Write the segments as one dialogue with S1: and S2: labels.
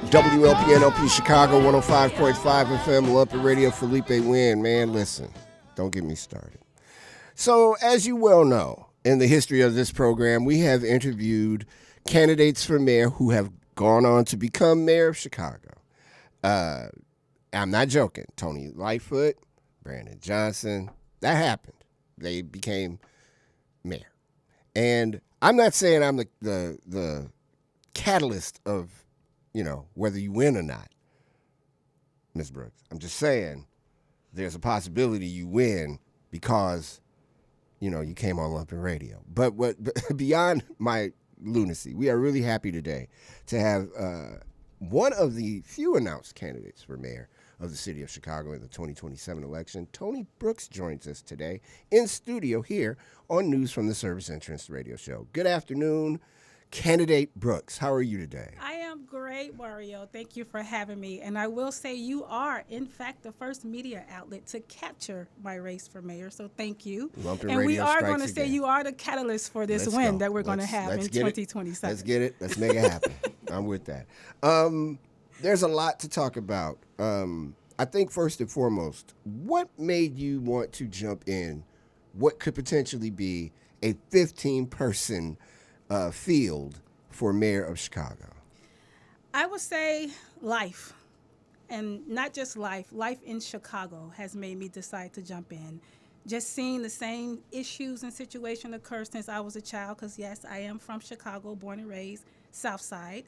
S1: WLPN-LP Chicago 105.5 FM, Love It Radio, Felipe Wynn. Man, listen, don't get me started. So, as you well know, in the history of this program, we have interviewed candidates for mayor who have gone on to become mayor of Chicago. I'm not joking. Tony Lightfoot, Brandon Johnson, that happened. They became mayor. And I'm not saying I'm the catalyst of, whether you win or not, Ms. Brooks. I'm just saying there's a possibility you win because, you came on Lumpen Radio. But beyond my lunacy, we are really happy today to have one of the few announced candidates for mayor of the city of Chicago in the 2027 election. Toni Brooks joins us today in studio here on News from the Service Entrance radio show. Good afternoon, candidate Brooks. How are you today?
S2: I am great, Mario. Thank you for having me. And I will say you are, in fact, the first media outlet to capture my race for mayor. So thank you.
S1: Lumpen
S2: and we
S1: Radio
S2: are
S1: strikes
S2: going to say
S1: again.
S2: you are the catalyst for this
S1: Let's
S2: win
S1: go.
S2: that we're going to have in
S1: Let's get it.
S2: 2027.
S1: Let's get it. Let's make it happen. I'm with that. There's a lot to talk about. I think first and foremost, what made you want to jump in what could potentially be a 15-person field for mayor of Chicago?
S2: I would say life, and not just life. Life in Chicago has made me decide to jump in. Just seeing the same issues and situation occur since I was a child, because yes, I am from Chicago, born and raised, South Side.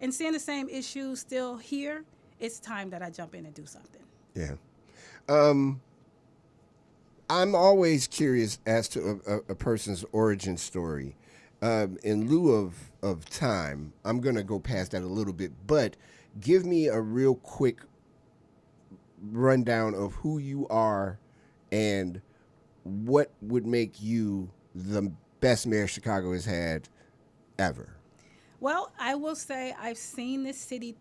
S2: And seeing the same issues still here, it's time that I jump in and do something.
S1: Yeah. I'm always curious as to a person's origin story. In lieu of time, I'm going to go past that a little bit, but give me a real quick rundown of who you are and what would make you the best mayor Chicago has had ever.
S2: Well, I will say I've seen this city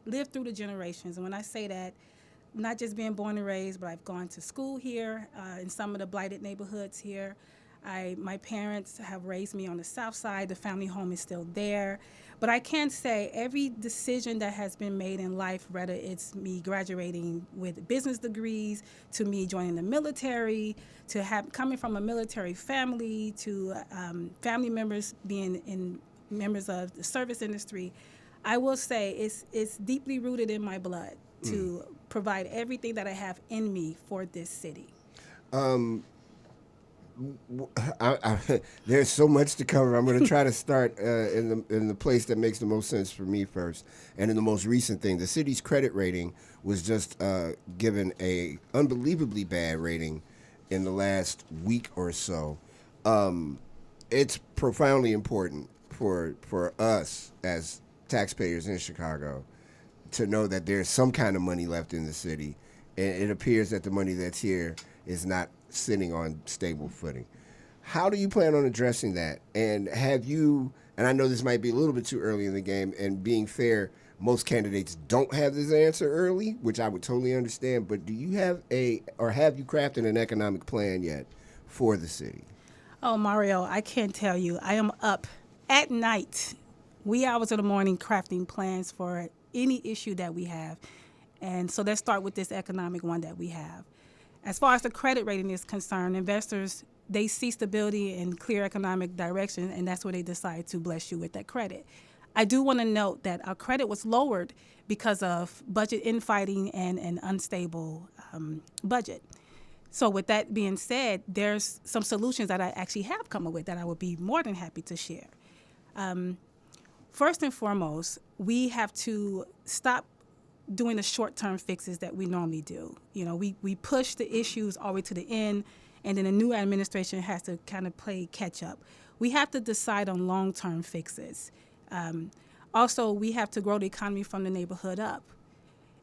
S2: live through the generations. And when I say that, not just being born and raised, but I've gone to school here in some of the blighted neighborhoods here. My parents have raised me on the South Side. The family home is still there. But I can say every decision that has been made in life, whether it's me graduating with business degrees, to me joining the military, to coming from a military family, to family members being members of the service industry, I will say it's deeply rooted in my blood to provide everything that I have in me for this city.
S1: There's so much to cover. I'm going to try to start in the place that makes the most sense for me first. And in the most recent thing, the city's credit rating was just given a unbelievably bad rating in the last week or so. It's profoundly important for us as taxpayers in Chicago to know that there's some kind of money left in the city. And it appears that the money that's here is not sitting on stable footing. How do you plan on addressing that? And have you, and I know this might be a little bit too early in the game, and being fair, most candidates don't have this answer early, which I would totally understand, but do you have have you crafted an economic plan yet for the city?
S2: Oh, Mario, I can't tell you. I am up at night, wee hours of the morning, crafting plans for any issue that we have. And so let's start with this economic one that we have. As far as the credit rating is concerned, investors, they see stability and clear economic direction, and that's where they decide to bless you with that credit. I do want to note that our credit was lowered because of budget infighting and an unstable budget. So with that being said, there's some solutions that I actually have come up with that I would be more than happy to share. First and foremost, we have to stop doing the short-term fixes that we normally do. We push the issues all the way to the end, and then a new administration has to kind of play catch-up. We have to decide on long-term fixes. Also, we have to grow the economy from the neighborhood up.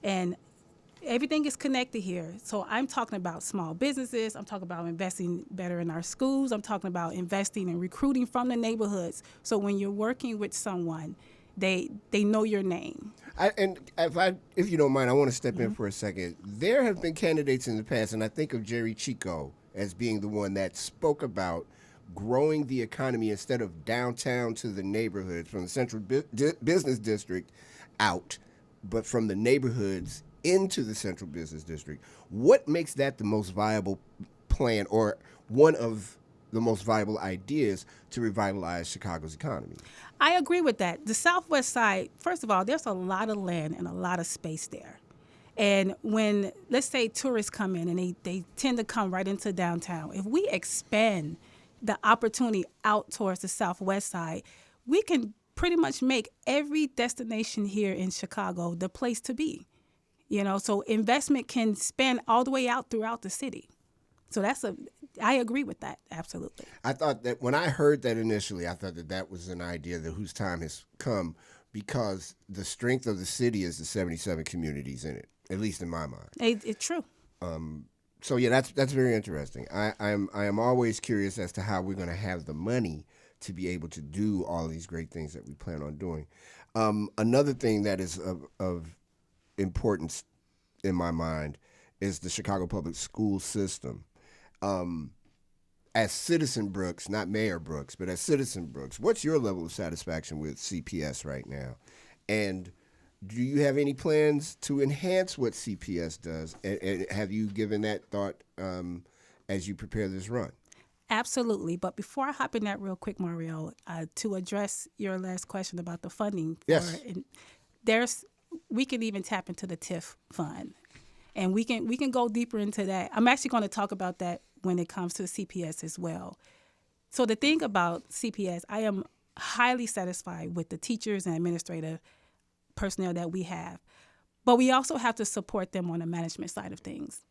S2: And everything is connected here. So I'm talking about small businesses. I'm talking about investing better in our schools. I'm talking about investing in recruiting from the neighborhoods. So when you're working with someone, they know your name.
S1: If you don't mind, I want to step in for a second. There have been candidates in the past, and I think of Jerry Chico as being the one that spoke about growing the economy instead of downtown to the neighborhoods, from the central business district out, but from the neighborhoods into the central business district. What makes that the most viable plan, or one of the most viable ideas to revitalize Chicago's economy?
S2: I agree with that. The Southwest Side, first of all, there's a lot of land and a lot of space there. And when, let's say, tourists come in and they tend to come right into downtown, if we expand the opportunity out towards the Southwest Side, we can pretty much make every destination here in Chicago the place to be. You know, so investment can span all the way out throughout the city. So I agree with that, absolutely.
S1: I thought that when I heard that initially, I thought that that was an idea that whose time has come, because the strength of the city is the 77 communities in it, at least in my mind.
S2: It's true.
S1: So yeah, that's very interesting. I am always curious as to how we're going to have the money to be able to do all these great things that we plan on doing. Another thing that is of importance in my mind is the Chicago public school system. As Citizen Brooks, not Mayor Brooks, but as Citizen Brooks, what's your level of satisfaction with CPS right now? And do you have any plans to enhance what CPS does? And have you given that thought as you prepare this run?
S2: Absolutely. But before I hop in that real quick, Mario, to address your last question about the funding.
S1: Yes.
S2: We can even tap into the TIF fund. And we can go deeper into that. I'm actually going to talk about that when it comes to CPS as well. So the thing about CPS, I am highly satisfied with the teachers and administrative personnel that we have. But we also have to support them on the management side of things.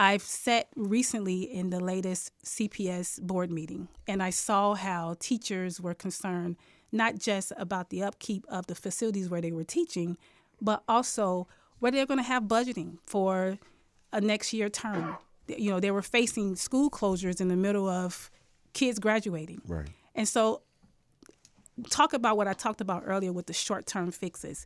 S2: I've sat recently in the latest CPS board meeting, and I saw how teachers were concerned not just about the upkeep of the facilities where they were teaching, but also whether they're going to have budgeting for a next year term. You know, they were facing school closures in the middle of kids graduating.
S1: Right.
S2: And so talk about what I talked about earlier with the short-term fixes.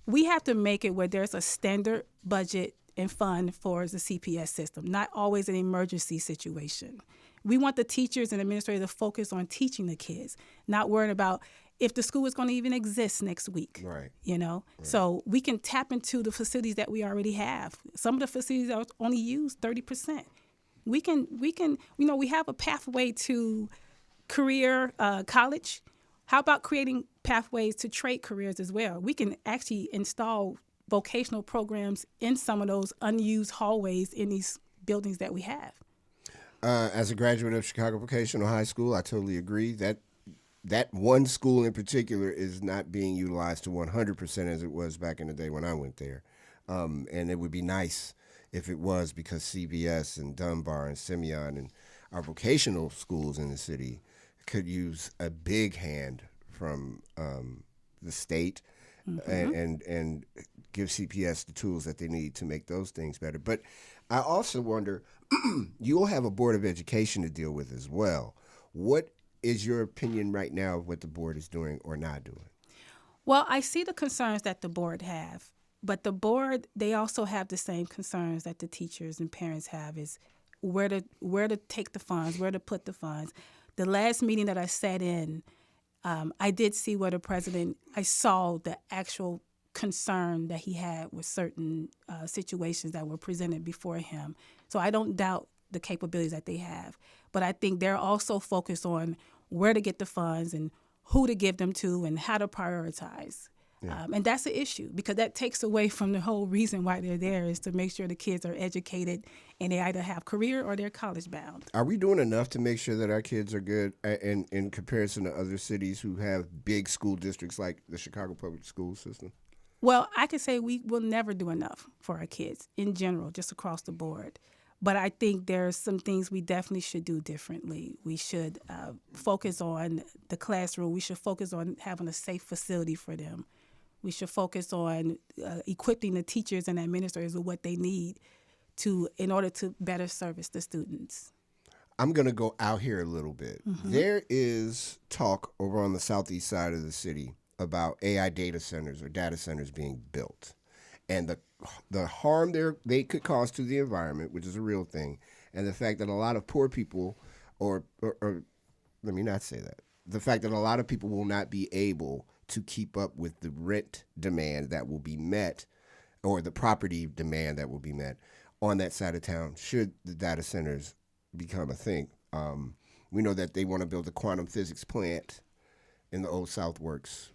S2: We have to make it where there's a standard budget and fund for the CPS system, not always an emergency situation. We want the teachers and administrators to focus on teaching the kids, not worrying about if the school is going to even exist next week.
S1: Right.
S2: You know, right. So we can tap into the facilities that we already have. Some of the facilities are only used 30%. We can, you know, we have a pathway to career college. How about creating pathways to trade careers as well? We can actually install vocational programs in some of those unused hallways in these buildings that we have.
S1: As a graduate of Chicago Vocational High School, I totally agree that one school in particular is not being utilized to 100% as it was back in the day when I went there. And it would be nice if it was, because CVS and Dunbar and Simeon and our vocational schools in the city could use a big hand from the state and give CPS the tools that they need to make those things better. But I also wonder, you'll have a Board of Education to deal with as well. What is your opinion right now of what the board is doing or not doing?
S2: Well, I see the concerns that the board have, but the board, they also have the same concerns that the teachers and parents have, is where to take the funds, where to put the funds. The last meeting that I sat in, I did see where the president, I saw the actual concern that he had with certain situations that were presented before him. So I don't doubt the capabilities that they have. But I think they're also focused on where to get the funds and who to give them to and how to prioritize. Yeah. And that's the issue, because that takes away from the whole reason why they're there, is to make sure the kids are educated and they either have career or they're college bound.
S1: Are we doing enough to make sure that our kids are good in comparison to other cities who have big school districts like the Chicago public school system?
S2: Well, I could say we will never do enough for our kids in general, just across the board. But I think there's some things we definitely should do differently. We should focus on the classroom. We should focus on having a safe facility for them. We should focus on equipping the teachers and administrators with what they need in order to better service the students.
S1: I'm going to go out here a little bit. Mm-hmm. There is talk over on the southeast side of the city about AI data centers or data centers being built, and the harm they could cause to the environment, which is a real thing, and the fact that a lot of poor people or let me not say that. The fact that a lot of people will not be able to keep up with the rent demand that will be met, or the property demand that will be met on that side of town should the data centers become a thing. We know that they want to build a quantum physics plant in the Old South Works.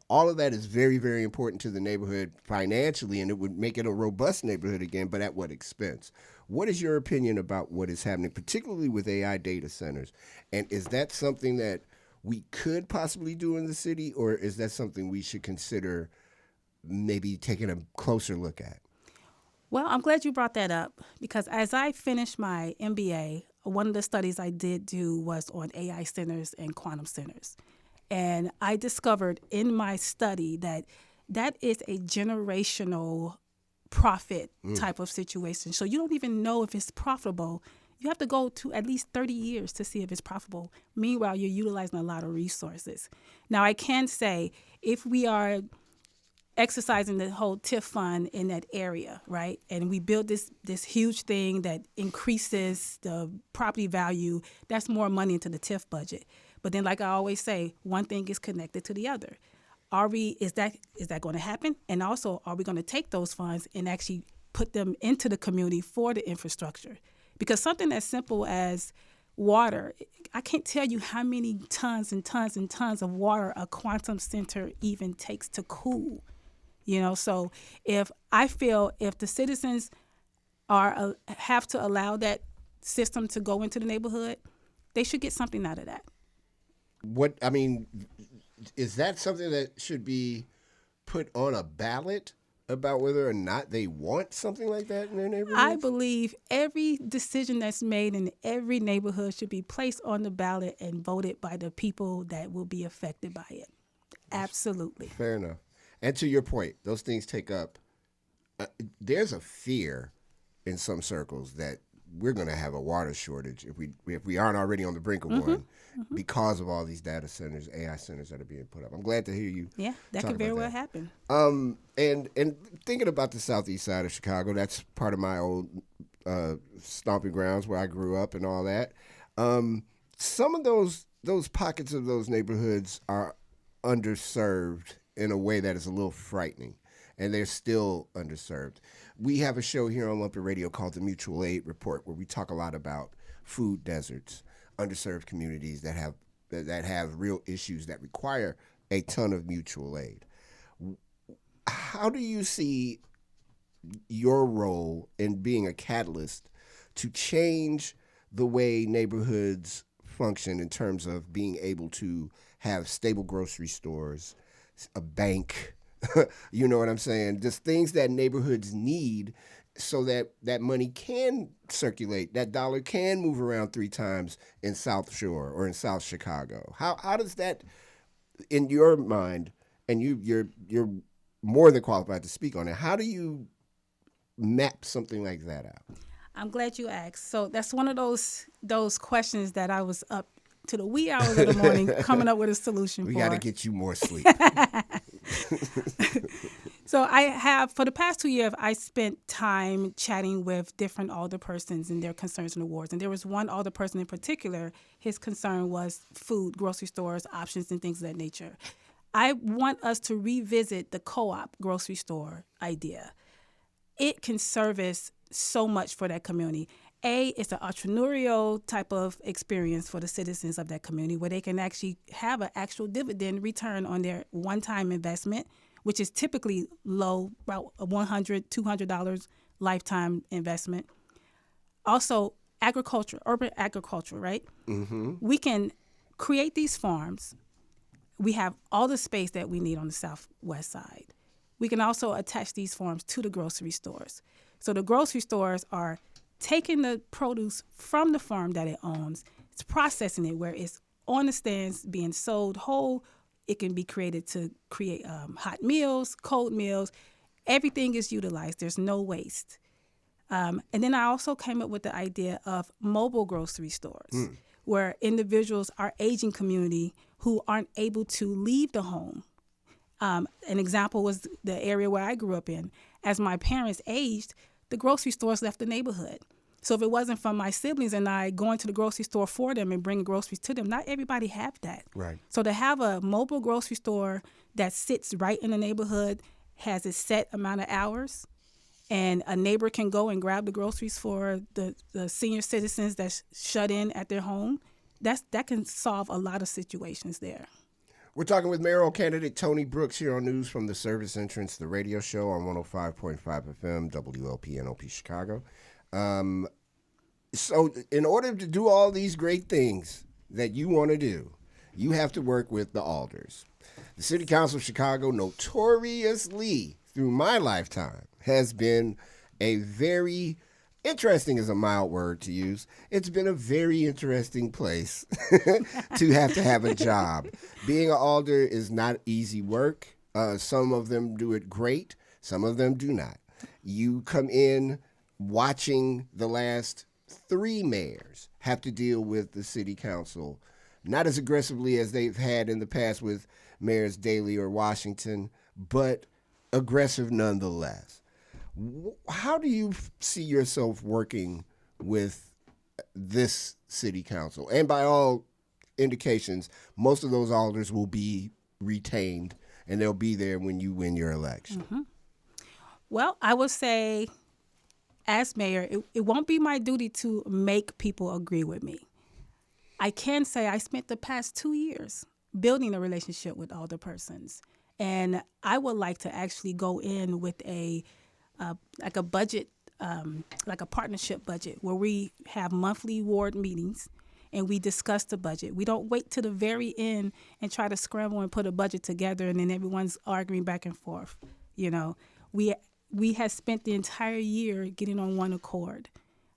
S1: All of that is very, very important to the neighborhood financially, and it would make it a robust neighborhood again, but at what expense? What is your opinion about what is happening, particularly with AI data centers? And is that something that we could possibly do in the city, or is that something we should consider maybe taking a closer look at?
S2: Well, I'm glad you brought that up, because as I finished my MBA, one of the studies I did do was on AI centers and quantum centers. And I discovered in my study that that is a generational profit type of situation. So you don't even know if it's profitable. You have to go to at least 30 years to see if it's profitable. Meanwhile, you're utilizing a lot of resources. Now, I can say if we are exercising the whole TIF fund in that area, right, and we build this huge thing that increases the property value, that's more money into the TIF budget. But then, like I always say, one thing is connected to the other. Is that going to happen? And also, are we going to take those funds and actually put them into the community for the infrastructure? Because something as simple as water, I can't tell you how many tons and tons and tons of water a quantum center even takes to cool. So if the citizens have to allow that system to go into the neighborhood, they should get something out of that.
S1: Is that something that should be put on a ballot about whether or not they want something like that in their neighborhood?
S2: I believe every decision that's made in every neighborhood should be placed on the ballot and voted by the people that will be affected by it. Absolutely.
S1: Fair enough. And to your point, those things take up, there's a fear in some circles that we're going to have a water shortage if we aren't already on the brink of one because of all these data centers, AI centers that are being put up. I'm glad to hear you.
S2: Yeah, that could very well happen.
S1: And thinking about the southeast side of Chicago, that's part of my old stomping grounds where I grew up and all that. Some of those pockets of those neighborhoods are underserved in a way that is a little frightening, and they're still underserved. We have a show here on Lumpy Radio called the Mutual Aid Report, where we talk a lot about food deserts, underserved communities that have real issues that require a ton of mutual aid. How do you see your role in being a catalyst to change the way neighborhoods function in terms of being able to have stable grocery stores, a bank, you know what I'm saying? Just things that neighborhoods need so that that money can circulate, that dollar can move around 3 times in South Shore or in South Chicago. How does that, in your mind, and you're more than qualified to speak on it, how do you map something like that out?
S2: I'm glad you asked. So that's one of those questions that I was up to the wee hours of the morning coming up with a solution for.
S1: We got to get you more sleep.
S2: So for the past 2 years, I spent time chatting with different alderpersons and their concerns and awards. And there was one alderperson in particular, his concern was food, grocery stores, options, and things of that nature. I want us to revisit the co-op grocery store idea. It can service so much for that community. It's an entrepreneurial type of experience for the citizens of that community where they can actually have an actual dividend return on their one-time investment, which is typically low, about $100, $200 lifetime investment. Also, agriculture, urban agriculture, right? Mm-hmm. We can create these farms. We have all the space that we need on the southwest side. We can also attach these farms to the grocery stores. So the grocery stores are taking the produce from the farm that it owns, it's processing it where it's on the stands being sold whole. It can be created to create hot meals, cold meals. Everything is utilized. There's no waste. And then I also came up with the idea of mobile grocery stores where individuals, our aging community, who aren't able to leave the home. An example was the area where I grew up in. As my parents aged, the grocery stores left the neighborhood. So if it wasn't from my siblings and I going to the grocery store for them and bringing groceries to them, not everybody have that.
S1: Right.
S2: So to have a mobile grocery store that sits right in the neighborhood, has a set amount of hours, and a neighbor can go and grab the groceries for the senior citizens that's shut in at their home, that can solve a lot of situations there.
S1: We're talking with mayoral candidate Toni Brooks here on News from the Service Entrance, the radio show on 105.5 FM, WLPN-LP Chicago. So in order to do all these great things that you want to do, you have to work with the alders. The City Council of Chicago notoriously, through my lifetime, has been a very interesting is a mild word to use. It's been a very interesting place to have a job. Being an alder is not easy work. Some of them do it great. Some of them do not. You come in watching the last 3 mayors have to deal with the city council, not as aggressively as they've had in the past with mayors Daley or Washington, but aggressive nonetheless. How do you see yourself working with this city council? And by all indications, most of those alders will be retained, and they'll be there when you win your election.
S2: Mm-hmm. Well, I would say, as mayor, it won't be my duty to make people agree with me. I can say I spent the past 2 years building a relationship with alderpersons, and I would like to actually go in with a budget, like a partnership budget, where we have monthly ward meetings and we discuss the budget. We don't wait to the very end and try to scramble and put a budget together and then everyone's arguing back and forth. You know, we have spent the entire year getting on one accord.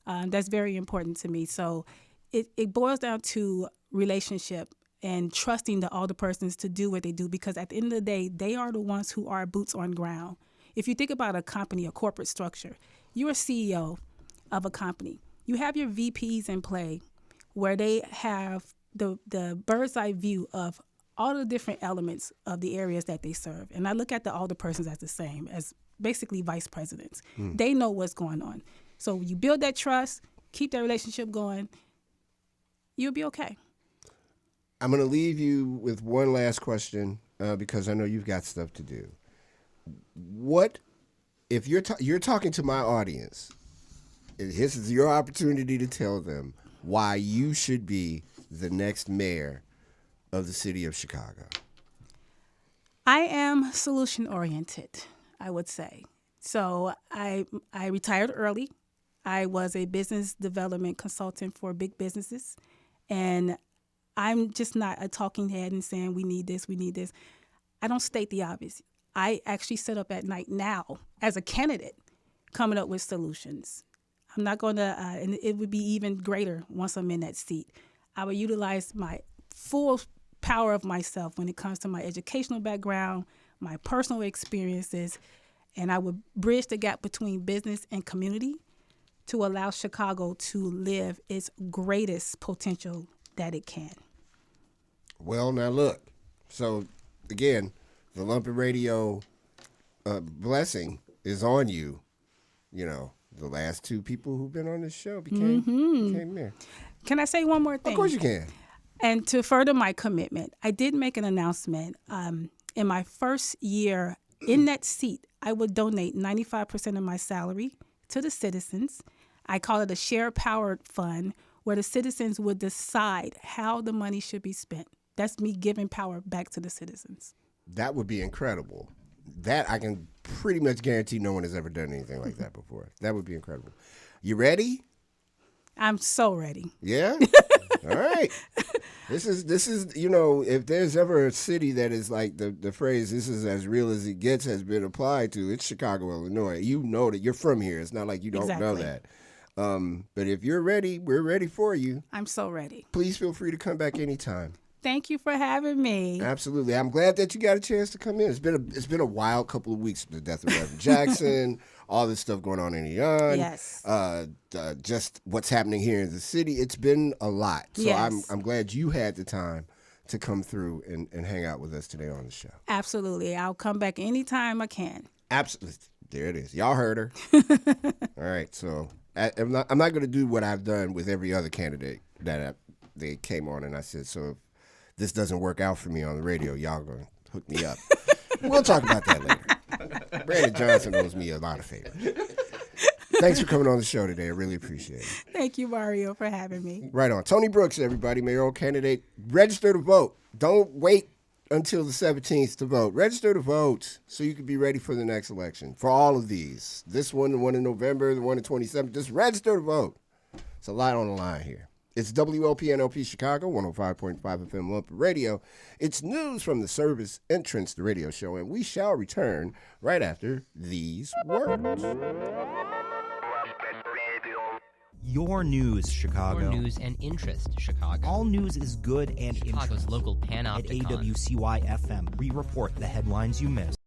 S2: That's very important to me. So it boils down to relationship and trusting the alderpersons to do what they do, because at the end of the day, they are the ones who are boots on ground. If you think about a company, a corporate structure, you're a CEO of a company. You have your VPs in play where they have the bird's eye view of all the different elements of the areas that they serve. And I look at the alderpersons as the same, as basically vice presidents. They know what's going on. So you build that trust, keep that relationship going, you'll be okay.
S1: I'm going to leave you with one last question because I know you've got stuff to do. What if you're talking to my audience? This is your opportunity to tell them why you should be the next mayor of the city of Chicago.
S2: I am solution oriented, I would say. So I retired early. I was a business development consultant for big businesses, and I'm just not a talking head and saying we need this, we need this. I don't state the obvious. I actually sit up at night now as a candidate coming up with solutions. I'm not going to, and it would be even greater once I'm in that seat. I would utilize my full power of myself when it comes to my educational background, my personal experiences, and I would bridge the gap between business and community to allow Chicago to live its greatest potential that it can.
S1: Well, now look. So, again, the Lumpy Radio blessing is on you. You know, the last 2 people who've been on this show became mayor.
S2: Can I say one more thing?
S1: Of course you can.
S2: And to further my commitment, I did make an announcement. In my first year in that seat, I would donate 95% of my salary to the citizens. I call it a share power fund, where the citizens would decide how the money should be spent. That's me giving power back to the citizens.
S1: That would be incredible. That I can pretty much guarantee no one has ever done anything like that before. That would be incredible. You ready?
S2: I'm so ready.
S1: Yeah? All right. This is, you know, if there's ever a city that is like the phrase, this is as real as it gets, has been applied to, it's Chicago, Illinois. You know that you're from here. It's not like you don't know that. But if you're ready, we're ready for you.
S2: I'm so ready.
S1: Please feel free to come back anytime.
S2: Thank you for having me.
S1: Absolutely. I'm glad that you got a chance to come in. It's been a wild couple of weeks. The death of Reverend Jackson, all this stuff going on in Iran.
S2: Yes.
S1: Just what's happening here in the city. It's been a lot. So
S2: yes.
S1: I'm glad you had the time to come through and hang out with us today on the show.
S2: Absolutely. I'll come back anytime I can.
S1: Absolutely. There it is. Y'all heard her. All right. So I'm not going to do what I've done with every other candidate that they came on, and I said, so if this doesn't work out for me on the radio, y'all going to hook me up. We'll talk about that later. Brandon Johnson owes me a lot of favors. Thanks for coming on the show today. I really appreciate it.
S2: Thank you, Mario, for having me.
S1: Right on. Toni Brooks, everybody, mayoral candidate. Register to vote. Don't wait until the 17th to vote. Register to vote so you can be ready for the next election. For all of these. This one, the one in November, the one in 27th. Just register to vote. It's a lot on the line here. It's WLPN-LP Chicago, 105.5 FM Lumpy Radio. It's news from the service entrance, the radio show, and we shall return right after these words.
S3: Your news, Chicago.
S4: Your news and interest, Chicago.
S3: All news is good and
S4: Chicago's
S3: interesting.
S4: local
S3: At
S4: panopticon.
S3: AWCY-FM, we report the headlines you missed.